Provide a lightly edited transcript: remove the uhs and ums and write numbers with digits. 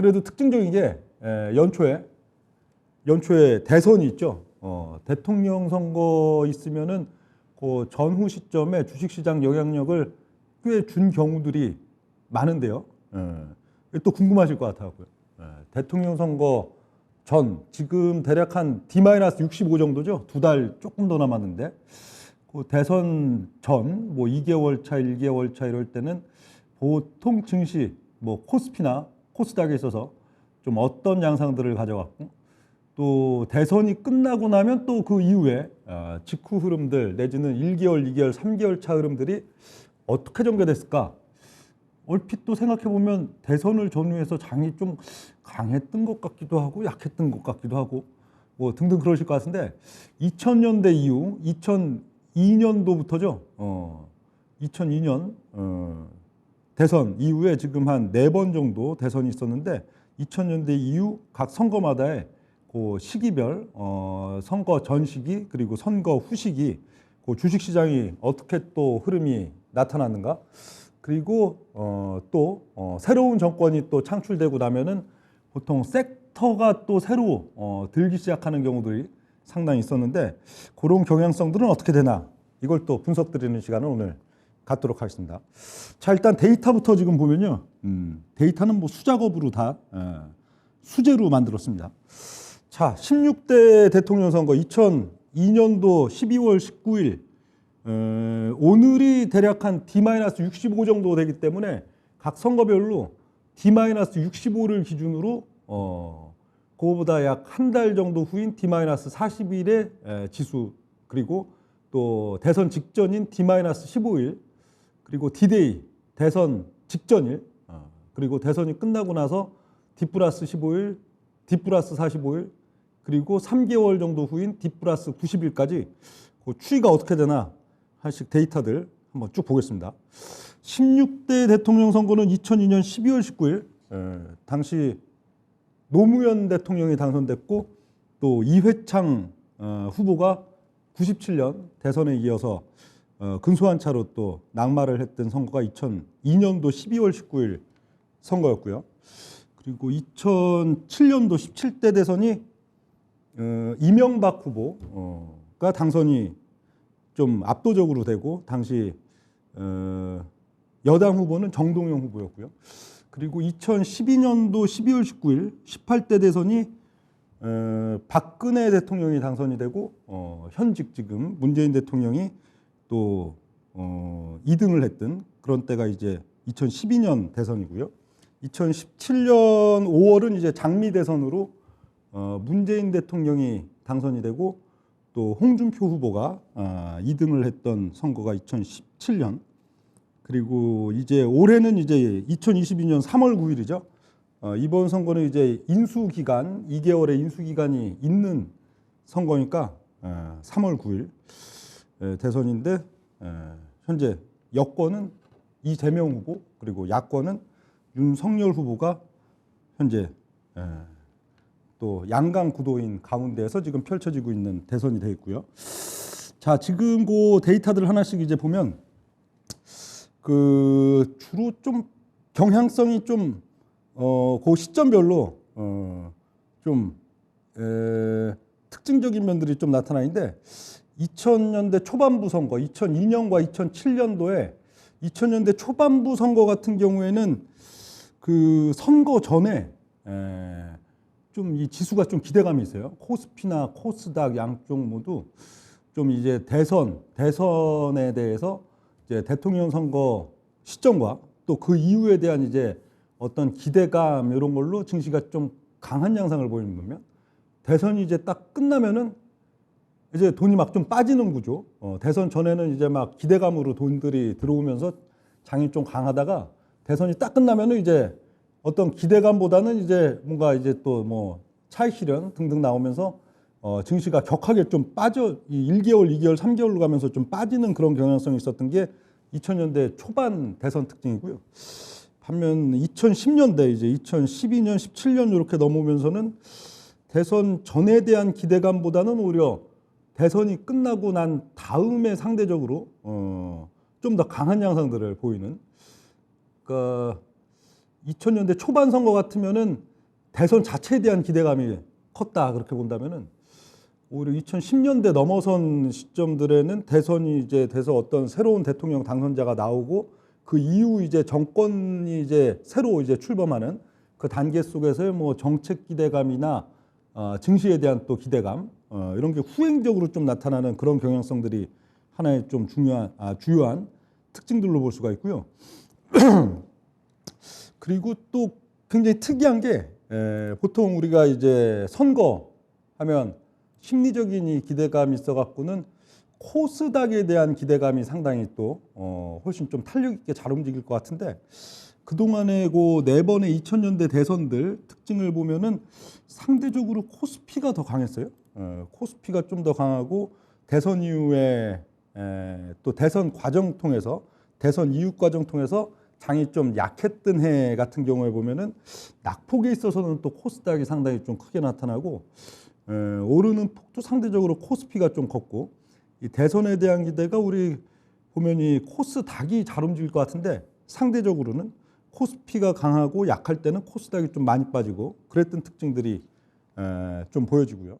그래도 특징적인 게 연초에 대선이 있죠. 대통령 선거 있으면은 그 전후 시점에 주식시장 영향력을 꽤 준 경우들이 많은데요. 또 궁금하실 것 같아요. 대통령 선거 전 지금 대략 한 D-65 정도죠. 2달 조금 더 남았는데 그 대선 전 뭐 2개월 차, 1개월 차 이럴 때는 보통 증시 뭐 코스피나 코스닥에 있어서 좀 어떤 양상들을 가져갔고 또 대선이 끝나고 나면 또 그 이후에 직후 흐름들 내지는 1개월, 2개월, 3개월 차 흐름들이 어떻게 전개됐을까? 얼핏 또 생각해 보면 대선을 전후해서 장이 좀 강했던 것 같기도 하고 약했던 것 같기도 하고 뭐 등등 그러실 것 같은데 2000년대 이후 2002년도부터죠. 2002년 대선 이후에 지금 한 4번 정도 대선이 있었는데 2000년대 이후 각 선거마다의 그 시기별 선거 전 시기 그리고 선거 후 시기 그 주식시장이 어떻게 또 흐름이 나타났는가 그리고 또 새로운 정권이 또 창출되고 나면은 보통 섹터가 또 새로 들기 시작하는 경우들이 상당히 있었는데 그런 경향성들은 어떻게 되나 이걸 또 분석 드리는 시간을 오늘 갖도록 하겠습니다. 자, 일단 데이터부터 지금 보면요. 데이터는 뭐 수작업으로 다 수제로 만들었습니다. 자, 16대 대통령 선거 2002년도 12월 19일 오늘이 대략 한 D-65 정도 되기 때문에 각 선거별로 D-65를 기준으로 그거보다 약 한 달 정도 후인 D-40일의 지수 그리고 또 대선 직전인 D-15일 그리고 D-Day 대선 직전일 그리고 대선이 끝나고 나서 D+15일 D+45일 그리고 3개월 정도 후인 D+90일까지 그 추이가 어떻게 되나 하나씩 데이터들 한번 쭉 보겠습니다. 16대 대통령 선거는 2002년 12월 19일 당시 노무현 대통령이 당선됐고 또 이회창 후보가 97년 대선에 이어서 근소한 차로 또 낙마를 했던 선거가 2002년도 12월 19일 선거였고요. 그리고 2007년도 17대 대선이 이명박 후보가 당선이 좀 압도적으로 되고 당시 여당 후보는 정동영 후보였고요. 그리고 2012년도 12월 19일 18대 대선이 박근혜 대통령이 당선이 되고 현직 지금 문재인 대통령이 또 2등을 했던 그런 때가 이제 2012년 대선이고요. 2017년 5월은 이제 장미 대선으로 문재인 대통령이 당선이 되고 또 홍준표 후보가 2등을 했던 선거가 2017년 그리고 이제 올해는 이제 2022년 3월 9일이죠. 이번 선거는 이제 인수기간 2개월의 인수기간이 있는 선거니까 3월 9일 대선인데 현재 여권은 이재명 후보 그리고 야권은 윤석열 후보가 현재 또 양강 구도인 가운데에서 지금 펼쳐지고 있는 대선이 되어 있고요. 자, 지금 그 데이터들 하나씩 이제 보면 그 주로 좀 경향성이 좀 그 시점별로 좀 특징적인 면들이 좀 나타나 있는데 2000년대 초반부 선거, 2002년과 2007년도에 2000년대 초반부 선거 같은 경우에는 그 선거 전에 좀 이 지수가 좀 기대감이 있어요. 코스피나 코스닥 양쪽 모두 좀 이제 대선에 대해서 이제 대통령 선거 시점과 또 그 이후에 대한 이제 어떤 기대감 이런 걸로 증시가 좀 강한 양상을 보이는 거면 대선이 이제 딱 끝나면은 이제 돈이 막 좀 빠지는 구조. 대선 전에는 이제 막 기대감으로 돈들이 들어오면서 장이 좀 강하다가 대선이 딱 끝나면은 이제 어떤 기대감보다는 이제 뭔가 이제 또 뭐 차익 실현 등등 나오면서 증시가 격하게 좀 빠져 이 1개월, 2개월, 3개월로 가면서 좀 빠지는 그런 경향성이 있었던 게 2000년대 초반 대선 특징이고요. 반면 2010년대 이제 2012년, 17년 이렇게 넘어오면서는 대선 전에 대한 기대감보다는 오히려 대선이 끝나고 난 다음에 상대적으로 좀 더 강한 양상들을 보이는. 그러니까 2000년대 초반 선거 같으면은 대선 자체에 대한 기대감이 컸다 그렇게 본다면은 오히려 2010년대 넘어선 시점들에는 대선이 이제 돼서 어떤 새로운 대통령 당선자가 나오고 그 이후 이제 정권이 이제 새로 이제 출범하는 그 단계 속에서의 뭐 정책 기대감이나 증시에 대한 또 기대감 이런 게 후행적으로 좀 나타나는 그런 경향성들이 하나의 좀 주요한 특징들로 볼 수가 있고요. 그리고 또 굉장히 특이한 게 보통 우리가 이제 선거 하면 심리적인 이 기대감이 있어 갖고는 코스닥에 대한 기대감이 상당히 또 훨씬 좀 탄력 있게 잘 움직일 것 같은데 그동안의 그 네 번의 2000년대 대선들 특징을 보면은 상대적으로 코스피가 더 강했어요. 코스피가 좀 더 강하고 대선 이후에 또 대선 과정 통해서 대선 이후 과정 통해서 장이 좀 약했던 해 같은 경우에 보면은 낙폭에 있어서는 또 코스닥이 상당히 좀 크게 나타나고 오르는 폭도 상대적으로 코스피가 좀 컸고 이 대선에 대한 기대가 우리 보면 이 코스닥이 잘 움직일 것 같은데 상대적으로는 코스피가 강하고 약할 때는 코스닥이 좀 많이 빠지고 그랬던 특징들이 좀 보여지고요.